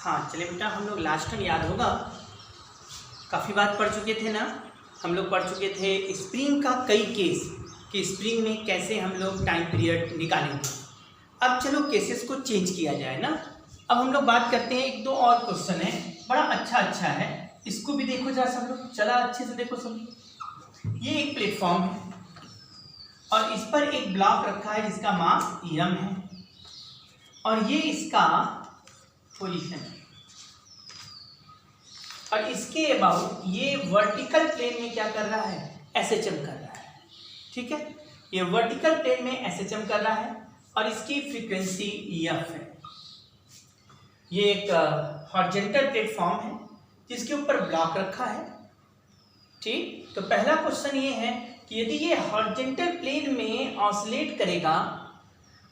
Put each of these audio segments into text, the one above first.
हाँ चलिए बेटा, हम लोग लास्ट टाइम याद होगा काफ़ी बात पढ़ चुके थे ना। हम लोग पढ़ चुके थे स्प्रिंग का कई केस कि स्प्रिंग में कैसे हम लोग टाइम पीरियड निकालेंगे। अब चलो केसेस को चेंज किया जाए ना। अब हम लोग बात करते हैं, एक दो और क्वेश्चन है, बड़ा अच्छा है, इसको भी देखो जरा सब लोग, चला अच्छे से देखो सब। ये एक प्लेटफॉर्म है और इस पर एक ब्लॉक रखा है जिसका मास m है और ये इसका पोजीशन है और इसके अबाउट ये वर्टिकल प्लेन में क्या कर रहा है, एसएचएम कर रहा है। ठीक है, ये वर्टिकल प्लेन में एसएचएम कर रहा है और इसकी फ्रीक्वेंसी एफ है। ये एक हॉरिजॉन्टल प्लेटफॉर्म है जिसके ऊपर ब्लॉक रखा है। ठीक, तो पहला क्वेश्चन ये है कि यदि ये हॉरिजॉन्टल प्लेन में ऑसिलेट करेगा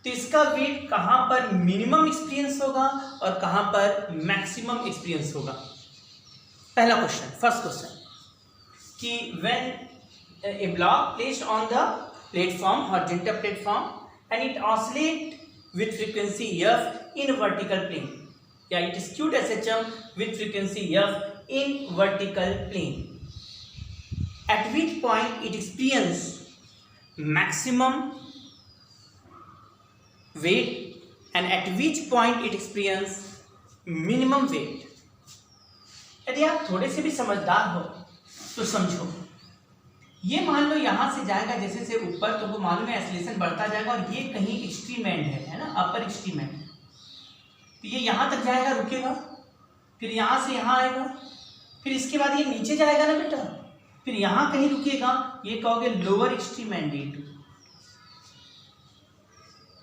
तो इसका वेट कहाँ पर मिनिमम एक्सपीरियंस होगा और कहाँ पर मैक्सिमम एक्सपीरियंस होगा। पहला क्वेश्चन, फर्स्ट क्वेश्चन कि when A block placed on the platform, horizontal platform, and it oscillate with frequency f in vertical plane, या it is skewed SHM with frequency f in vertical plane, at which point it experience maximum weight and at which point it experience minimum weight। यदि आप थोड़े से भी समझदार हो तो समझो, ये मान लो यहाँ से जाएगा जैसे से ऊपर, तो वो मालूम है एक्सीलरेशन बढ़ता जाएगा और ये कहीं एक्सट्रीम एंड है ना, अपर एक्सट्रीम एंड, तो ये यहाँ तक जाएगा, रुकेगा, फिर यहाँ से यहाँ आएगा, फिर इसके बाद ये नीचे जाएगा ना बेटा, फिर यहाँ कहीं रुकेगा, ये कहोगे लोअर एक्सट्रीम एंड D2।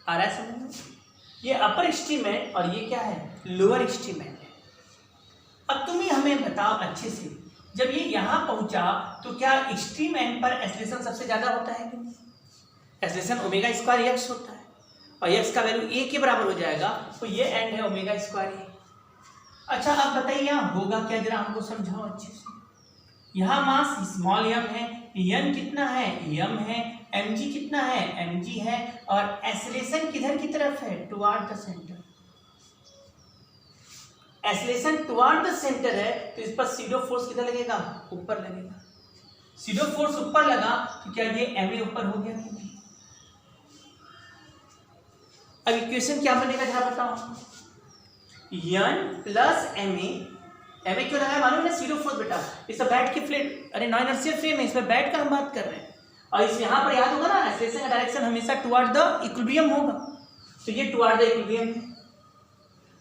आ रहा है समझ में? ये अपर एक्सट्रीम एंड और ये क्या है, लोअर एक्सट्रीम एंड है। अब तुम ही हमें बताओ अच्छे से, जब ये यहाँ पहुंचा तो क्या एक्सट्रीम एंड पर एक्सीलरेशन सबसे ज्यादा होता है कि नहीं? एक्सीलरेशन ओमेगा स्क्वायर एक्स होता है और एक्स का वैल्यू ए के बराबर हो जाएगा, तो ये एंड है ओमेगा स्क्वायर ए। अच्छा अब बताइए यहाँ होगा क्या, जरा हमको समझाओ अच्छे से। यहाँ मास स्मॉल m है, n कितना है, m है, mg कितना है, mg है, और एक्सीलरेशन किधर की तरफ है, toward the centre. Acceleration toward the centre है तो इस पर सीडो फोर्स किधर लगेगा, ऊपर लगेगा। सीडो फोर्स ऊपर लगा तो क्या ये ma ऊपर हो गया कि नहीं? अब इक्वेशन क्या बनेगा जरा बताओ। n प्लस ma क्यों लगा है मालूम है, सीडो फोर्स बेटा, इस पर बैठ के फ्लेट, अरे नॉन इनर्शियल फ्रेम है, इस पर बैठ कर हम बात कर रहे हैं और इस यहाँ पर याद होगा ना, एक्सीलरेशन का डायरेक्शन हमेशा टुवर्ड द इक्विलिब्रियम होगा, तो ये टुवर्ड द इक्विलिब्रियम है,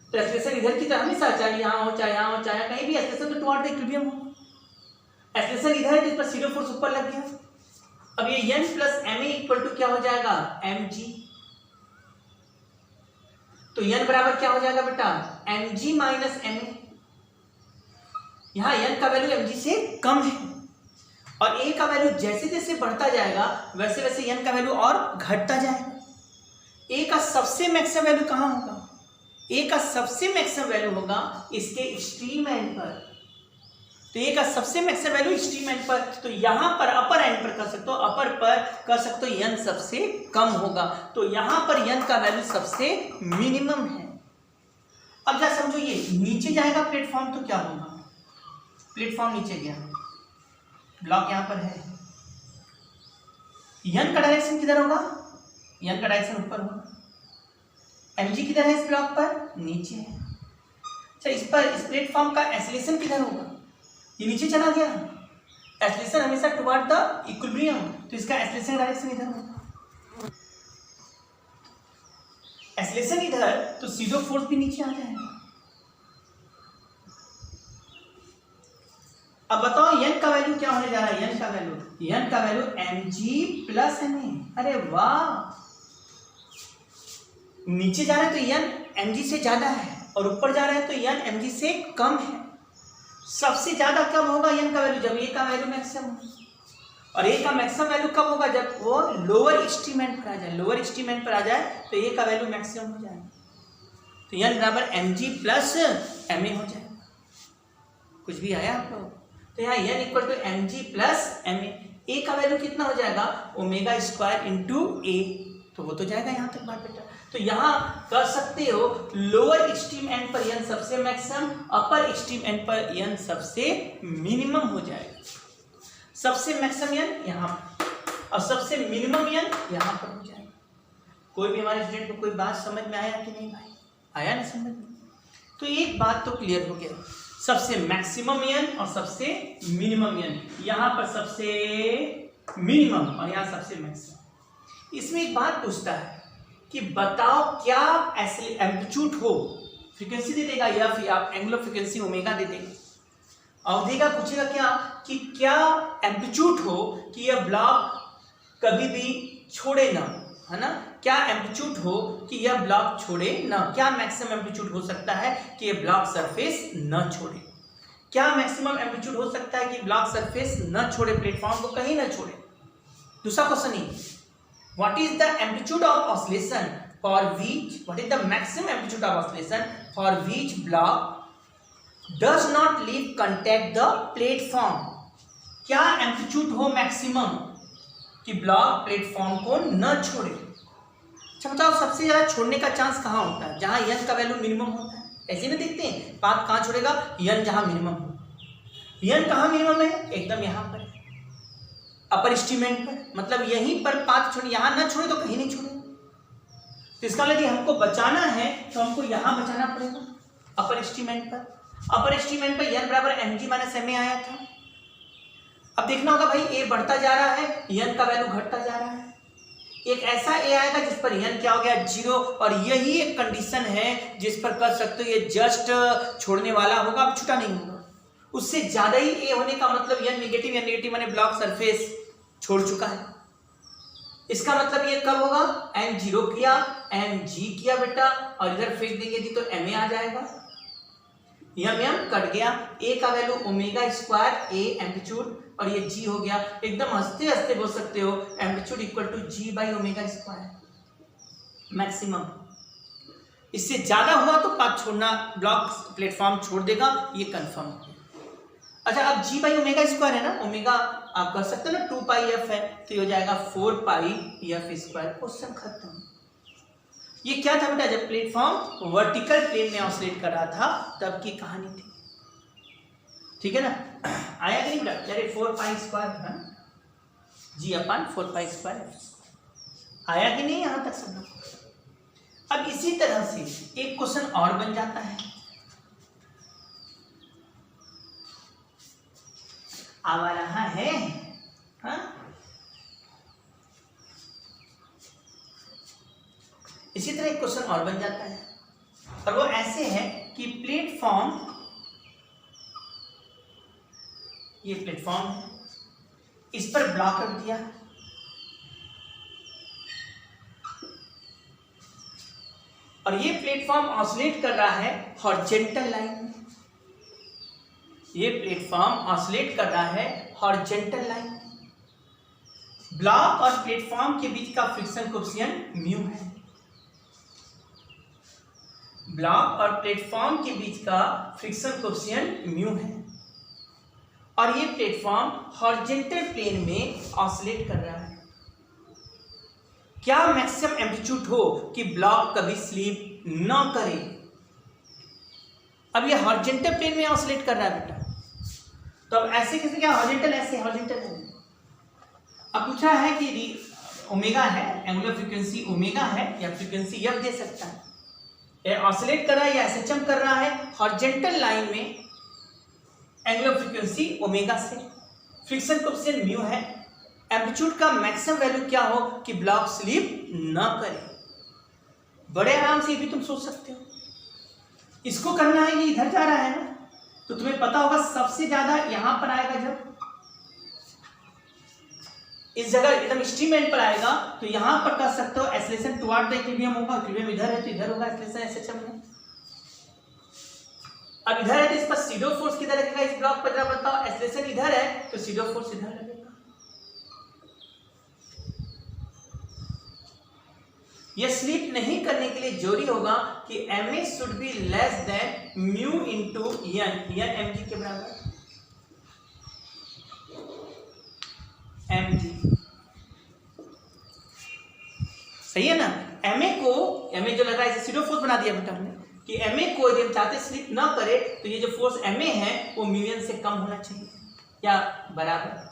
तो एक्सीलरेशन इधर की तरफ हमेशा, चाहे यहाँ हो चाहे यहाँ हो चाहे कहीं भी, एक्सीलरेशन तो टुवर्ड द इक्विलिब्रियम हो। एक्सीलरेशन इधर है तो इस पर सीडो फोर्स ऊपर लग गया। अब ये n plus ma equal to क्या हो जाएगा, mg, तो n बराबर क्या हो जाएगा बेटा, mg माइनस ma। यहाँ n का वैल्यू mg से कम है और a का वैल्यू जैसे जैसे बढ़ता जाएगा वैसे वैसे n का वैल्यू और घटता जाएगा। a का सबसे मैक्सिमम वैल्यू कहाँ होगा, a का सबसे मैक्सिमम वैल्यू होगा इसके एक्सट्रीम एंड पर, तो a का सबसे मैक्सिमम वैल्यू एक्सट्रीम एंड पर, तो यहाँ पर अपर एंड पर कर सकते हो, अपर पर कर सकते हो n सबसे कम होगा, तो यहाँ पर n का वैल्यू सबसे मिनिमम है। अब जरा समझो, ये नीचे जाएगा प्लेटफॉर्म तो क्या होगा, प्लेटफॉर्म नीचे गया, ब्लॉक यहाँ पर है, n का डायरेक्शन किधर होगा, n का डायरेक्शन ऊपर होगा, mg किधर है इस ब्लॉक पर, नीचे है। अच्छा इस पर इस प्लेटफॉर्म का एक्सीलरेशन किधर होगा, ये नीचे चला गया, एक्सीलरेशन हमेशा टुवर्ड द इक्विलिब्रियम, तो इसका एक्सीलरेशन डायरेक्शन इधर होगा, एक्सीलरेशन इधर तो सीडो फोर्स भी नीचे आ जाएगा। अब बताओ n का वैल्यू क्या होने जा रहा है, n का वैल्यू mg प्लस ma। अरे वाह, नीचे जा रहे हैं तो n mg से ज्यादा है और ऊपर जा रहे हैं तो n mg से कम है। सबसे ज्यादा कब होगा n का वैल्यू, जब a का वैल्यू मैक्सिमम हो, और a का मैक्सिमम वैल्यू कब होगा, जब वो लोअर एक्सट्रीम एंड पर आ जाए, लोअर एक्सट्रीम एंड पर आ जाए तो a का वैल्यू मैक्सिमम हो जाएगा, तो n बराबर mg प्लस ma हो जाएगा। कुछ भी आया आप लोग, तो यहाँ n equal to mg plus ma, a का वैल्यू कितना हो जाएगा, ओमेगा स्क्वायर इंटू a, तो वो तो जाएगा यहाँ तक बात बेटा। तो यहाँ कर सकते हो लोअर एक्सट्रीम एंड पर n सबसे मैक्सिमम, अपर एक्सट्रीम एंड पर n सबसे मिनिमम हो जाएगा। सबसे मैक्सिमम n यहाँ पर और सबसे मिनिमम n यहाँ पर हो जाएगा। कोई भी हमारे स्टूडेंट को कोई बात समझ में आया कि नहीं भाई? आया ना समझ में? तो एक बात तो क्लियर हो गया, सबसे मैक्सिमम n और सबसे मिनिमम n, यहाँ पर सबसे मिनिमम और यहाँ सबसे मैक्सिमम। इसमें एक बात पूछता है कि बताओ क्या ऐसे एम्पलीट्यूड हो, फ्रीक्वेंसी दे देगा या फिर आप एंगुलर फ्रीक्वेंसी ओमेगा दे देगा और देगा, पूछेगा क्या कि क्या एम्पलीट्यूड हो कि यह ब्लॉक कभी भी छोड़े ना, है ना? क्या एम्पलीट्यूड हो कि यह ब्लॉक छोड़े ना? क्या मैक्सिमम एम्पलीट्यूड हो सकता है कि यह ब्लॉक सरफेस न छोड़े? क्या मैक्सिमम एम्पलीट्यूड हो सकता है कि ब्लॉक सरफेस न छोड़े, प्लेटफॉर्म को कहीं न छोड़े? दूसरा question he, what is the amplitude of oscillation for which, what is the maximum amplitude of oscillation for which block does not leave contact the platform? क्या एम्पलीट्यूड हो मैक्सिमम कि ब्लॉक प्लेटफॉर्म को न छोड़े? अच्छा बताओ, सबसे ज्यादा छोड़ने का चांस कहाँ होता है? जहां n का वैल्यू मिनिमम होता है। ऐसे नहीं देखते हैं पाथ कहाँ छोड़ेगा? n जहां मिनिमम हो। n कहाँ मिनिमम है? एकदम यहाँ पर, अपर स्टीमेंट पर, मतलब यहीं पर पाथ छोड़े, यहाँ ना छोड़े तो कहीं नहीं छोड़े। तो इसका मतलब हमको बचाना है तो हमको यहाँ बचाना पड़ेगा अपर स्टीमेंट पर। अपर स्टीमेंट पर n बराबर mg माइनस ma आया था। अब देखना होगा भाई a बढ़ता जा रहा है, n का वैल्यू घटता जा रहा है। एक ऐसा a आएगा जिस पर n क्या हो गया? 0, और यही एक कंडीशन है जिस पर कर सकते हो ये जस्ट छोड़ने वाला होगा, अब छूटा नहीं होगा। उससे ज्यादा ही a होने का मतलब n नेगेटिव, या नेगेटिव माने ब्लॉक सरफेस छोड़ चुका है। इसका मतलब ये कब होगा? m0 किया, mg किया बेटा, और इधर फेंक देंगे जी तो ma आ जाएगा। m कट गया, a का value omega square a amplitude, और ये g हो गया। एकदम हंसते हंसते बोल सकते हो amplitude equal to g by omega square maximum. इससे ज्यादा हुआ तो पाथ छोड़ना, ब्लॉक प्लेटफॉर्म छोड़ देगा, ये कंफर्म हो गया। अच्छा, अब g बाई ओमेगा स्क्वायर है ना, ओमेगा आप कर सकते हो ना 2 पाई f है, तो ये हो जाएगा 4 पाई f स्क्वायर। क्वेश्चन खत्म। ये क्या था बेटा? जब प्लेटफॉर्म वर्टिकल प्लेन में ऑसिलेट कर रहा था तब की कहानी थी, ठीक है ना? आया कि नहीं बेटा? चलिए 4 पाई स्क्वायर है g अपन 4 पाई स्क्वायर, आया कि नहीं यहां तक सब लोग? अब इसी तरह से एक क्वेश्चन और बन जाता है, आ रहा है, हाँ? इसी तरह एक क्वेश्चन और बन जाता है, और वो ऐसे है कि प्लेटफॉर्म, ये प्लेटफॉर्म है, इस पर ब्लॉक रख दिया, और ये प्लेटफॉर्म ऑसिलेट कर रहा है हॉरिजॉन्टल लाइन में। ये प्लेटफॉर्म ऑसिलेट कर रहा है हॉरिजॉन्टल लाइन में। ब्लॉक और प्लेटफॉर्म के बीच का फ्रिक्शन कोएफिशिएंट म्यू है। ब्लॉक और प्लेटफॉर्म के बीच का फ्रिक्शन कोएफिशिएंट म्यू है, और ये प्लेटफॉर्म हॉरिजॉन्टल प्लेन में ऑसिलेट कर रहा है। क्या मैक्सिमम एम्पलीट्यूड हो कि ब्लॉक कभी स्लिप न करे? अब ये हॉरिजॉन्टल प्लेन में ऑसिलेट कर रहा है बेटा, तो अब ऐसे कैसे? क्या हॉरिजॉन्टल? ऐसे हॉरिजॉन्टल है। अब पूछा है कि ओमेगा है, एंगुलर फ्रीक्वेंसी ओमेगा है, या फ्रीक्वेंसी एफ दे सकता है। ये ऑसिलेट कर रहा है या एसएचएम कर रहा है हॉरिजॉन्टल लाइन में, एंगुलर फ्रीक्वेंसी ओमेगा से, फ्रिक्शन कोएफिशिएंट म्यू है। एम्पलीट्यूड का मैक्सिमम वैल्यू क्या हो कि ब्लॉक स्लिप न करे? बड़े आराम से भी तुम सोच सकते हो। इसको करना है, ये इधर जा रहा है ना, तो तुम्हें पता होगा सबसे ज्यादा यहां पर आएगा, जब इस जगह एकदम एक्सट्रीम एंड पर आएगा तो यहां पर कर सकते हो एक्सेलरेशन टुवर्ड द इक्विलिब्रियम होगा। इक्विलिब्रियम इधर है तो इधर होगा एक्सेलरेशन एसएचएम में। अब इधर है तो इस पर सीडो फोर्स किधर लगेगा? इस ब्लॉक पर जरा बताओ, एक्सेलरेशन इधर है तो सीडो फोर्स इधर लगेगा। यह स्लिप नहीं करने के लिए जरूरी होगा कि ma should be less than mu into n, mg के बराबर, mg सही है ना? MA जो लगा है इसे सीरो फोर्स बना दिया बेटा हमने कि MA को यदि हम चाहते स्लिप ना करे तो ये जो फोर्स MA है वो म्यूएन से कम होना चाहिए या बराबर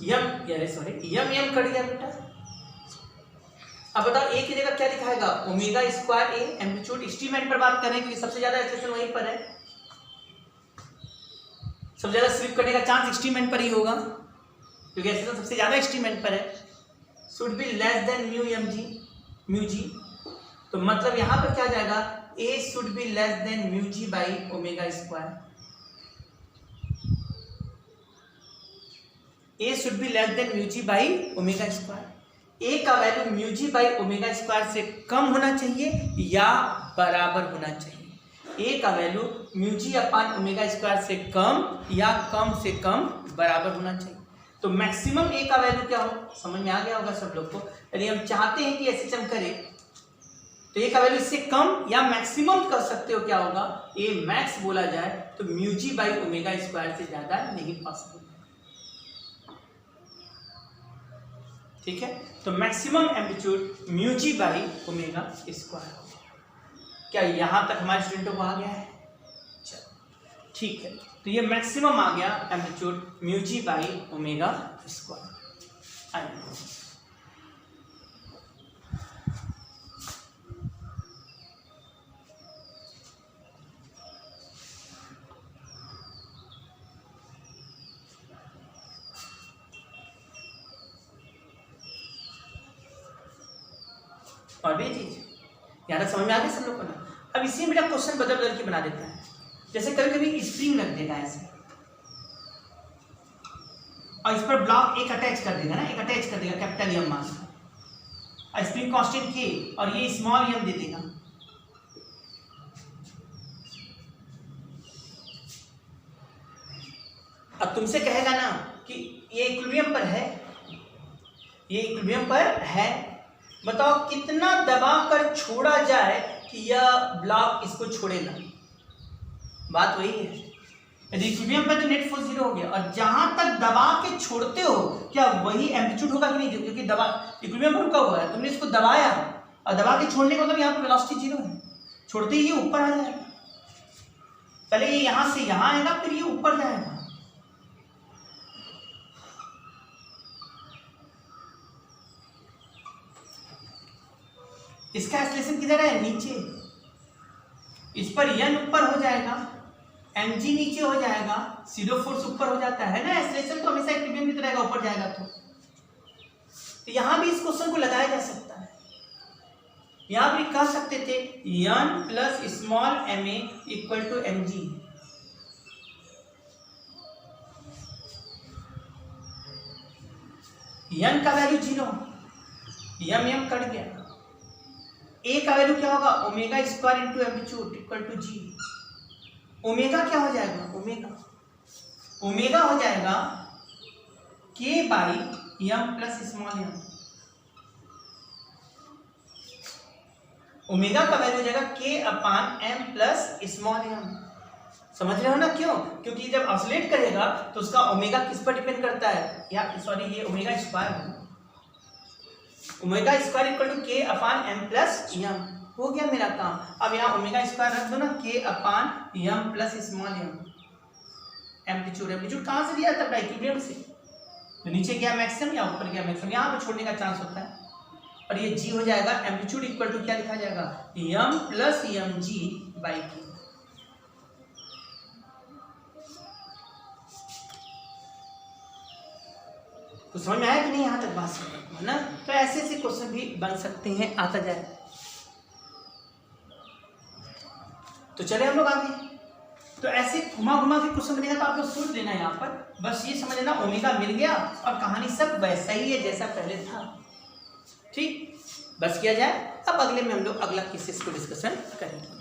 यम कट गया बेटा। अब बताओ ए की जगह क्या दिखाएगा omega square A amplitude estimate पर बात करें क्योंकि सबसे ज्यादा एक्सेशन वहीं पर है, सबसे ज्यादा स्लिप करने का चांस एस्टीमेट पर ही होगा क्योंकि एक्सेशन सबसे ज्यादा एस्टीमेट पर है। Should be less than mu g तो मतलब यहां पर क्या जाएगा a should be less than mu ji by omega square, a should be less than mu ji by omega square. A का value mu ji by omega square से कम होना चाहिए या बराबर होना चाहिए। ए का वैल्यू म्यू जी अपान ओमेगा स्क्वायर से कम या कम से कम बराबर होना चाहिए। तो मैक्सिमम ए का वैल्यू क्या हो समझ में आ गया होगा सब लोग को। यदि हम चाहते हैं कि एसएचएम करे तो ए का वैल्यू इससे कम या मैक्सिमम कर सकते हो, क्या होगा ए मैक्स बोला जाए तो mu ji by omega square से ज्यादा नहीं पॉसिबल, ठीक है। तो maximum amplitude mu ji by omega square होगा। क्या यहां तक हमारे स्टूडेंटों को आ गया है? चलो ठीक है, तो ये मैक्सिमम आ गया amplitude mu ji by omega square. आइए और भी चीज यहाँ तक समझ में आ गया सब लोग को ना। अब इसी में क्वेश्चन बदल बदल के बना देता है, जैसे कभी कभी स्प्रिंग रख देगा ऐसे और इस पर ब्लॉक एक अटैच कर देगा ना, एक अटैच कर देगा कैपिटल एम मास का, स्प्रिंग कांस्टेंट के और ये स्मॉल एम दे देगा। अब तुमसे कहेगा ना कि ये इक्विलिब्रियम पर है, ये इक्विलिब्रियम पर है, बताओ कितना दबाकर छोड़ा जाए कि यह ब्लॉक इसको छोड़ेगा। बात वही है, यदि इक्विलिब्रियम पर तो नेट फोर्स 0 हो गया और जहां तक दबा के छोड़ते हो क्या वही एम्पलीट्यूड होगा कि नहीं, क्योंकि दबा इक्विलिब्रियम पर रुका हुआ है, तुमने इसको दबाया और दबा के छोड़ने का मतलब यहाँ पर वेलोसिटी 0 है, छोड़ते ही ये ऊपर आ जाएगा। पहले ये यहां से यहां आएगा फिर ये ऊपर जाएगा। इसका एक्सेलरेशन किधर है? नीचे। इस पर n ऊपर हो जाएगा, mg नीचे हो जाएगा, सीरो फोर्स ऊपर हो जाता है ना। एक्सेलरेशन तो हमेशा इक्विलिब्रियम की तरह रहेगा, ऊपर जाएगा तो यहां भी इस क्वेश्चन को लगाया जा सकता है। यहां भी कह सकते थे n plus small ma equal to mg। n का वैल्यू 0, m कट गया। ए का वैल्यू क्या होगा omega square into amplitude equal to G. Omega क्या हो जाएगा ओमेगा हो जाएगा K by M plus small M. Omega का वैल्यू हो जाएगा के अपान एम प्लस स्मॉल एम। समझ रहे हो ना क्यों? क्योंकि जब ऑसिलेट करेगा तो उसका ओमेगा किस पर डिपेंड करता है, या सॉरी ये ओमेगा स्क्वायर है, ओमेगा स्क्वायर इक्वल टू के अपान एम प्लस एम। हो गया मेरा काम। अब यहाँ ओमेगा स्क्वायर रख दो ना, के अपान M plus small m. Amplitude कहाँ से दिया था? इक्विलिब्रियम से। तो नीचे गया मैक्सिमम या ऊपर गया मैक्सिमम, यहाँ पे छोड़ने का चांस होता है और ये जी हो जाएगा। एम्पलीट्यूड इक्वल टू क्या लिखा जाएगा M plus M G by K. तो समझ में आया कि नहीं यहाँ तक बात है ना? तो ऐसे ऐसे क्वेश्चन भी बन सकते हैं, आता जाए। तो चले हम लोग आगे। तो ऐसे घुमा घुमा के क्वेश्चन बनेगा तो आप लोग सोच लेना यहाँ पर, बस ये समझ लेना ओमेगा मिल गया और कहानी सब वैसा ही है जैसा पहले था। ठीक, बस किया जाए। अब अगले में हम लोग अगला केसेस को डिस्कशन करेंगे।